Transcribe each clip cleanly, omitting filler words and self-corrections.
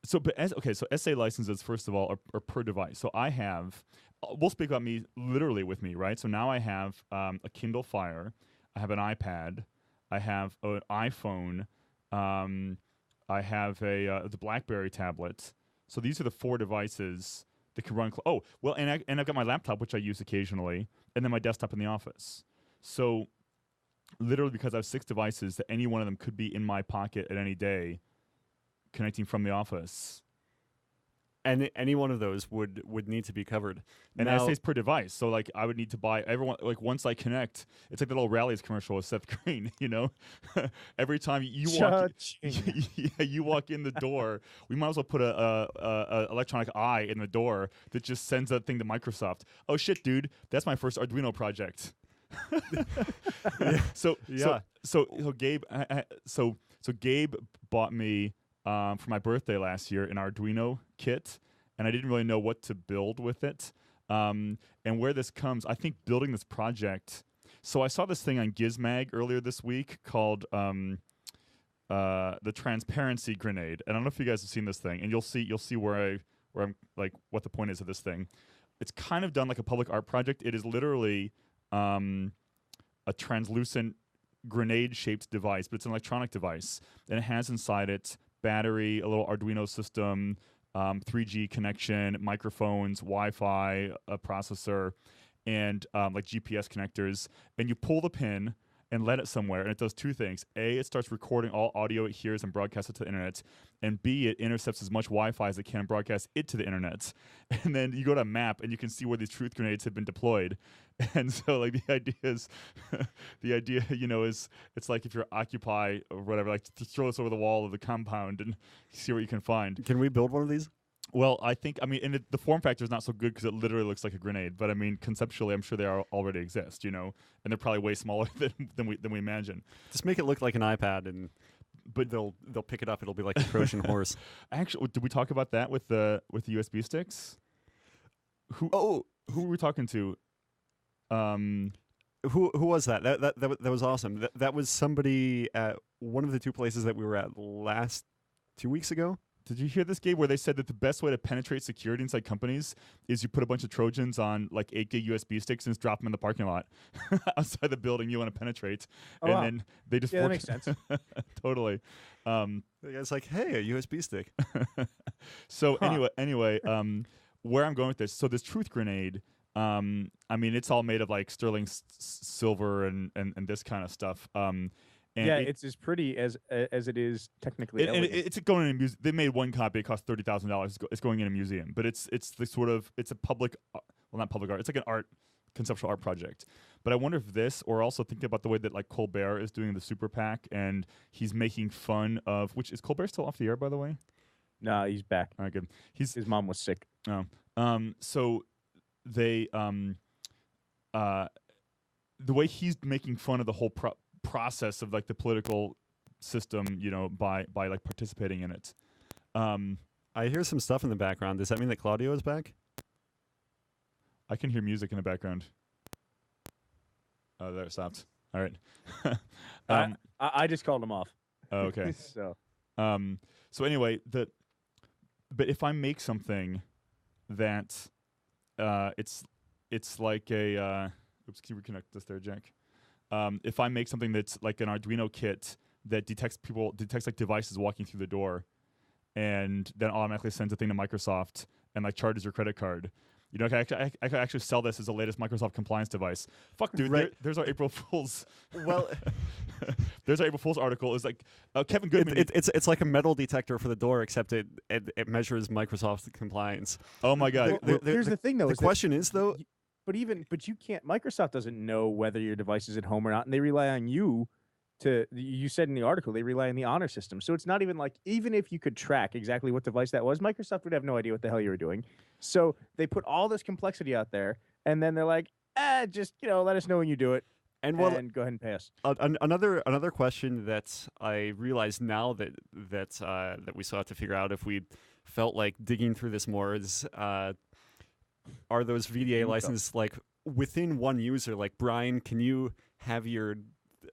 So SA licenses, first of all, are per device. So I have, we'll speak about me literally with me, right? So now I have a Kindle Fire, I have an iPad, I have an iPhone, I have the BlackBerry tablet. So these are the 4 devices that can run. And I've got my laptop, which I use occasionally, and then my desktop in the office. So literally, because I have 6 devices, that any one of them could be in my pocket at any day, connecting from the office. And any one of those would need to be covered. And now, essays per device. So like I would need to buy everyone, like once I connect, it's like the little Rallies commercial with Seth Green, you know? Every time you walk in the door, we might as well put a electronic eye in the door that just sends that thing to Microsoft. Oh shit, dude, that's my first Arduino project. So Gabe Gabe bought me for my birthday last year an Arduino kit, and I didn't really know what to build with it. And where this comes, I think building this project. So I saw this thing on Gizmag earlier this week called the transparency grenade. And I don't know if you guys have seen this thing, and you'll see where I'm like what the point is of this thing. It's kind of done like a public art project. It is literally a translucent grenade-shaped device, but it's an electronic device, and it has inside it battery, a little Arduino system, 3G connection, microphones, Wi-Fi, a processor, and like GPS connectors. And you pull the pin and let it somewhere, and it does 2 things. A, it starts recording all audio it hears and broadcasts it to the internet. And B, it intercepts as much Wi-Fi as it can and broadcasts it to the internet. And then you go to a map, and you can see where these truth grenades have been deployed. And so, like, the idea, you know, is it's like if you're Occupy or whatever, like to throw this over the wall of the compound and see what you can find. Can we build one of these? Well, and the form factor is not so good because it literally looks like a grenade. But I mean, conceptually, I'm sure they already exist, you know, and they're probably way smaller than we imagine. Just make it look like an iPad, but they'll pick it up. It'll be like a Trojan horse. Actually, did we talk about that with the USB sticks? Who were we talking to? Who was that? That was awesome. That was somebody at one of the 2 places that we were at 2 weeks ago. Did you hear this, Gabe, where they said that the best way to penetrate security inside companies is you put a bunch of Trojans on like 8 gig USB sticks and just drop them in the parking lot outside the building you want to penetrate. Then they just that makes sense. Totally. The guy's like, hey, a USB stick. So anyway, where I'm going with this, so this truth grenade, I mean, it's all made of like sterling silver and this kind of stuff. And it's as pretty as it is technically. It's going in a museum. They made one copy. It cost $30,000. It's going in a museum, but it's the sort of it's a public, well, not public art. It's like an conceptual art project. But I wonder if this, or also think about the way that like Colbert is doing the Super PAC, and he's making fun of. Which is Colbert still off the air, by the way? No, he's back. All right, good. His mom was sick. Oh, so they the way he's making fun of the whole process of like the political system, you know, by like participating in it. I hear some stuff in the background. Does that mean that Claudio is back? I can hear music in the background. Oh, there it stopped. All right. I just called him off. Oh, okay. So anyway, but if I make something that it's like a oops, can you reconnect this there, Jack? If I make something that's like an Arduino kit that detects like devices walking through the door, and then automatically sends a thing to Microsoft and like charges your credit card, you know, I could actually sell this as the latest Microsoft compliance device. Fuck, dude, right. There's our April Fool's. Well, there's our April Fool's article. It's like Kevin Goodman. It's like a metal detector for the door, except it measures Microsoft compliance. Oh my god! Here's the thing, though. The question is though. But you can't. Microsoft doesn't know whether your device is at home or not, and they rely on you to. You said in the article they rely on the honor system, so it's not even like even if you could track exactly what device that was, Microsoft would have no idea what the hell you were doing. So they put all this complexity out there, and then they're like, just let us know when you do it, and go ahead and pay us. Another question that I realize now that we still have to figure out if we felt like digging through this more is. Are those VDA licenses like within one user? Like, Brian, can you have your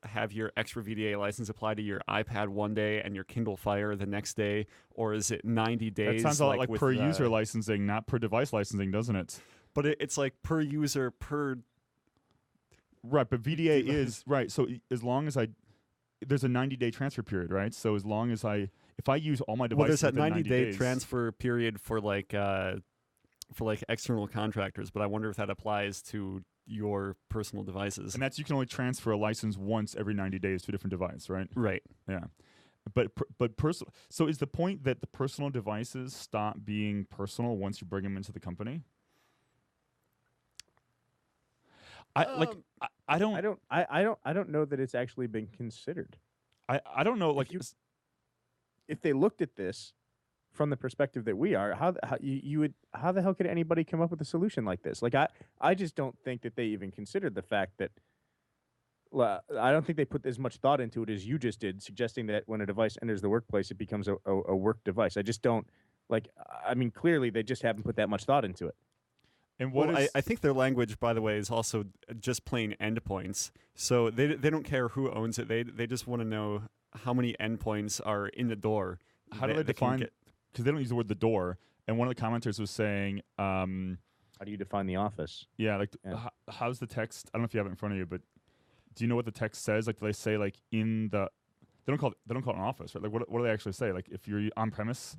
have your extra VDA license apply to your iPad one day and your Kindle Fire the next day, or is it 90 days? That sounds a lot like with per user licensing, not per device licensing, doesn't it? But it's like per user per. Right, but VDA is right. So as long as there's a 90-day transfer period, right? So as long as if I use all my devices, Well, there's that within 90-day days, transfer period for like external contractors, but I wonder if that applies to your personal devices. and that's you can only transfer a license once every 90 days to a different device, right? Right. Yeah, but personal. So is the point that the personal devices stop being personal once you bring them into the company? I don't know that it's actually been considered. I don't know. Like, If they looked at this from the perspective that we are, how the hell could anybody come up with a solution like this? Like, I just don't think that they even considered the fact that. I don't think they put as much thought into it as you just did, suggesting that when a device enters the workplace, it becomes a work device. I just don't like. I mean, clearly they just haven't put that much thought into it. and I think their language, by the way, is also just plain endpoints. So they don't care who owns it. They just want to know how many endpoints are in the door. how do they define? Because they don't use the word the door. And one of the commenters was saying, How do you define the office? yeah, like Yeah. how's the text? I don't know if you have it in front of you, but do you know what the text says? Like, do they say like in the? They don't call it an office, right? Like, what do they actually say? Like, if you're on premise,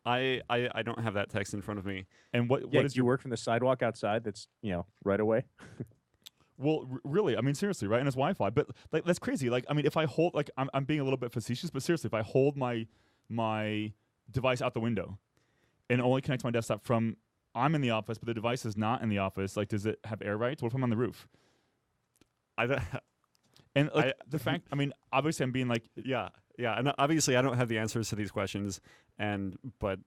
I don't have that text in front of me. and what Yeah, is you work from the sidewalk outside? That's right away. Well, really, I mean, seriously, right? And it's Wi-Fi, but like that's crazy. Like, I mean, if I hold, like, I'm being a little bit facetious, but seriously, if I hold my device out the window and only connect to my desktop from, I'm in the office, but the device is not in the office. Like, does it have air rights? What if I'm on the roof? I don't. And like, the fact, I mean, obviously, I'm being like, Yeah, and obviously I don't have the answers to these questions, but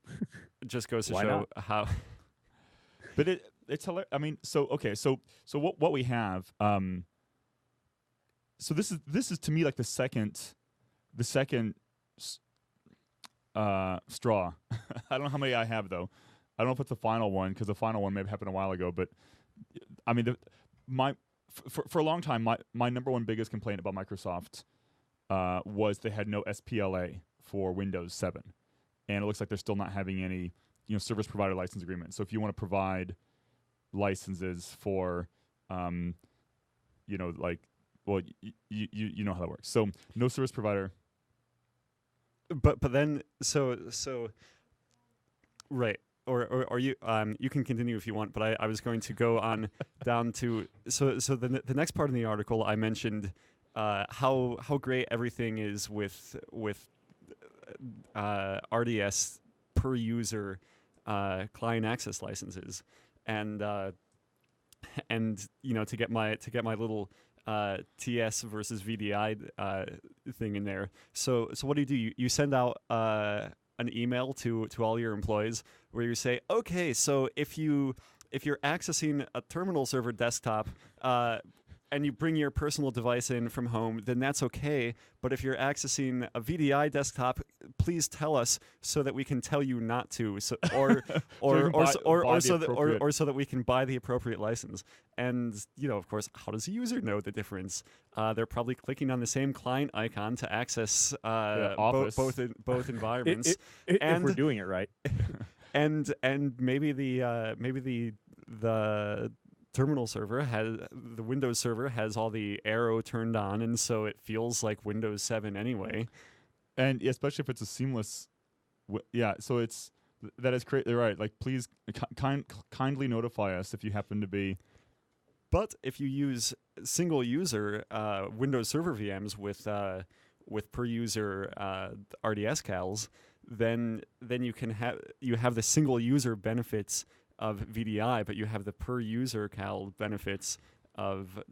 it just goes to Why show not? how. but it's hilarious. I mean, so okay, so what we have, so this is to me like the second straw. I don't know how many I have though. I don't know if it's the final one because the final one may have happened a while ago. But I mean, for a long time, my number one biggest complaint about Microsoft was they had no SPLA for Windows 7, and it looks like they're still not having any service provider license agreement. So if you want to provide licenses for like, well, you know how that works. So no service provider. But then so right. Or you you can continue if you want, but I was going to go on down to so the next part of the article I mentioned how great everything is with RDS per user client access licenses, and to get my little TS versus VDI thing in there. So what do? You send out an email to all your employees where you say, okay, so if you're accessing a terminal server desktop and you bring your personal device in from home, then that's okay. But if you're accessing a VDI desktop, please tell us so that we can tell you not to, so so that we can buy the appropriate license. And of course, how does a user know the difference? They're probably clicking on the same client icon to access both environments. If we're doing it right. and maybe the terminal server the Windows server has all the arrow turned on, and so it feels like Windows 7 anyway. And especially if it's a seamless, so that is right. Like, please kindly notify us if you happen to be. But if you use single user Windows Server VMs with per user RDS cals, then you have the single user benefits of VDI, but you have the per user cal benefits of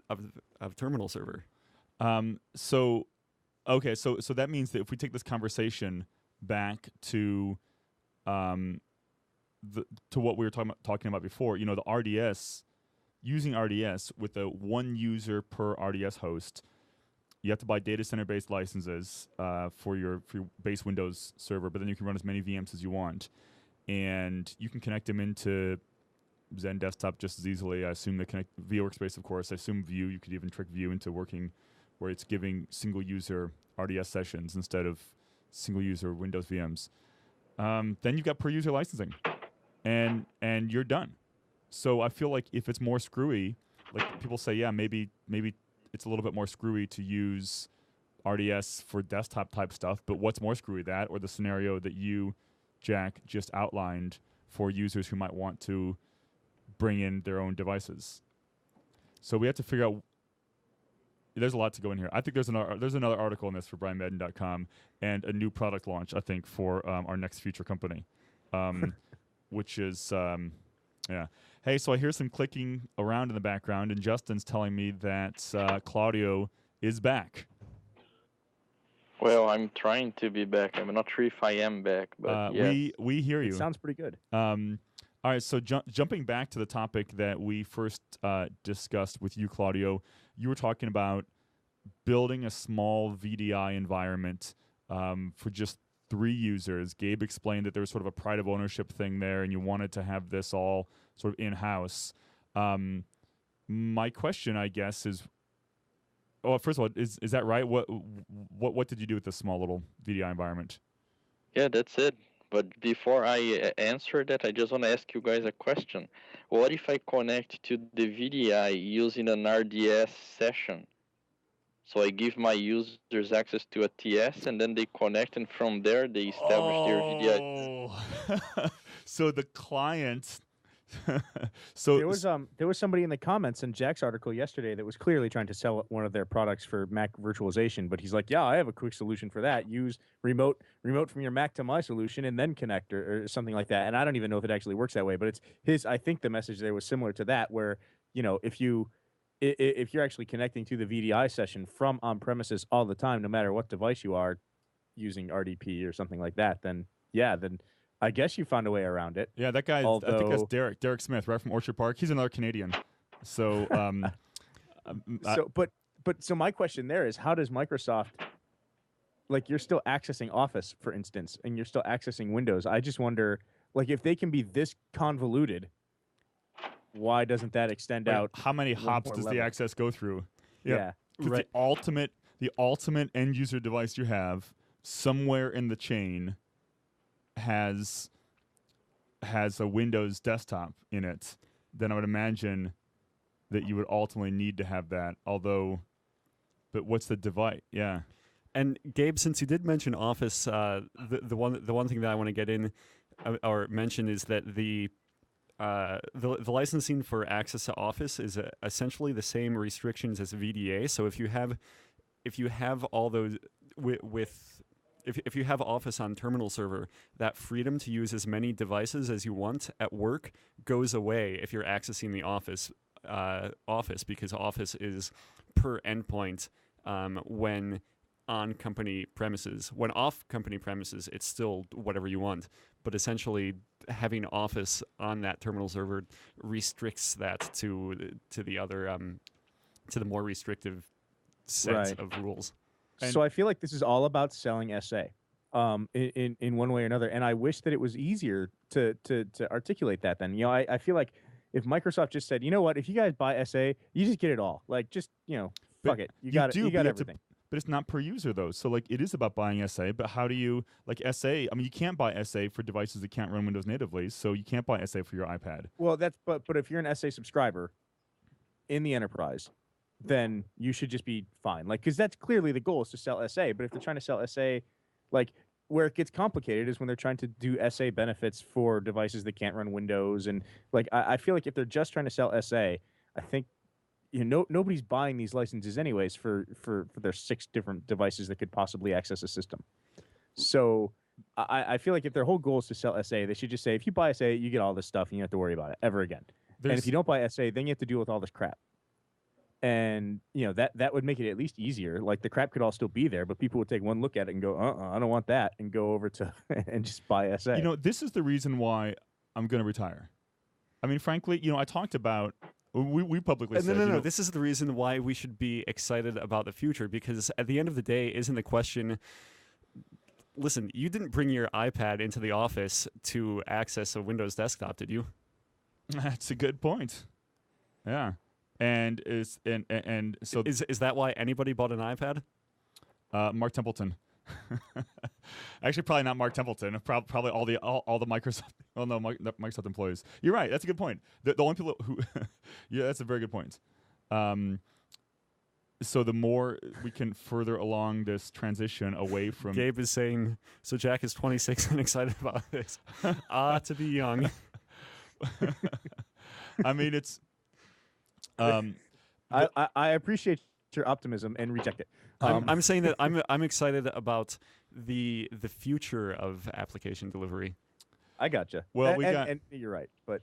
terminal server. So that means that if we take this conversation back to what we were talking about before, the RDS, using RDS with a one user per RDS host, you have to buy data center based licenses for your base Windows server, but then you can run as many VMs as you want. And you can connect them into Zen Desktop just as easily. I assume they connect via Workspace, of course. I assume View, you could even trick View into working where it's giving single user RDS sessions instead of single user Windows VMs. Then you've got per user licensing, and you're done. So I feel like if it's more screwy, like people say, yeah, maybe it's a little bit more screwy to use RDS for desktop type stuff, but what's more screwy, that or the scenario that you, Jack, just outlined for users who might want to bring in their own devices? So we have to figure out. There's a lot to go in here. I think there's another article in this for BrianMadden.com and a new product launch, I think, for our next future company, which is yeah. Hey, so I hear some clicking around in the background, and Justin's telling me that Claudio is back. Well, I'm trying to be back. I'm not sure if I am back, but yes. We hear you. It sounds pretty good. All right, so jumping back to the topic that we first discussed with you, Claudio, you were talking about building a small VDI environment for just 3 users. Gabe explained that there was sort of a pride of ownership thing there, and you wanted to have this all sort of in-house. My question, I guess, is, first of all, is that right? What did you do with this small little VDI environment? Yeah, that's it. But before I answer that, I just want to ask you guys a question. What if I connect to the VDI using an RDS session? So I give my users access to a TS, and then they connect, and from there they establish their VDI. So the client. There was somebody in the comments in Jack's article yesterday that was clearly trying to sell one of their products for Mac virtualization, but he's like, yeah, I have a quick solution for that. Use remote from your Mac to my solution and then connect or something like that. And I don't even know if it actually works that way, but it's his. I think the message there was similar to that, where if you're actually connecting to the VDI session from on premises all the time, no matter what device you are using RDP or something like that, then I guess you found a way around it. Yeah, that guy. I think that's Derek Smith, right from Orchard Park. He's another Canadian. So, so my question there is, how does Microsoft, like, you're still accessing Office, for instance, and you're still accessing Windows. I just wonder, like, if they can be this convoluted, why doesn't that extend out? How many hops does the access go through? Yeah. Right. The ultimate end user device you have somewhere in the chain has a Windows desktop in it, then I would imagine that you would ultimately need to have that. But what's the device? Yeah. And Gabe, since you did mention Office, the one thing that I want to get in or mention is that the licensing for access to Office is essentially the same restrictions as VDA. So if you have all those if you have Office on terminal server, that freedom to use as many devices as you want at work goes away if you're accessing the Office, because Office is per endpoint when on company premises. When off company premises, it's still whatever you want. But essentially, having Office on that terminal server restricts that to the other to the more restrictive set of rules. So I feel like this is all about selling SA, in one way or another, and I wish that it was easier to articulate that. Then I feel like if Microsoft just said, you know what, if you guys buy SA, you just get it all. Like just fuck it, you got everything. But it's not per user though. So like it is about buying SA, but how do you like SA? I mean, you can't buy SA for devices that can't run Windows natively, so you can't buy SA for your iPad. Well, but if you're an SA subscriber in the enterprise, then you should just be fine. Like, because that's clearly the goal is to sell SA. But if they're trying to sell SA, like where it gets complicated is when they're trying to do SA benefits for devices that can't run Windows. And like, I feel like if they're just trying to sell SA, I think nobody's buying these licenses anyways for their 6 different devices that could possibly access a system. So I feel like if their whole goal is to sell SA, they should just say, if you buy SA, you get all this stuff and you don't have to worry about it ever again. And if you don't buy SA, then you have to deal with all this crap. And that would make it at least easier. Like the crap could all still be there, but people would take one look at it and go, I don't want that, and go over to and just buy SA. This is the reason why I'm going to retire. I mean, frankly, I talked about we publicly said no. This is the reason why we should be excited about the future, because at the end of the day, isn't the question? Listen, you didn't bring your iPad into the office to access a Windows desktop, did you? That's a good point. Yeah. and so Is that why anybody bought an iPad? Mark Templeton. Actually, probably not Mark Templeton. Probably all the Microsoft. Well, no, Microsoft employees. You're right. That's a good point. The only people who, yeah, that's a very good point. So the more we can further along this transition away from Gabe is saying, so Jack is 26 and excited about this. To be young. I mean, it's. I appreciate your optimism and reject it. I'm saying that I'm excited about the future of application delivery. I gotcha. Well, and you're right, but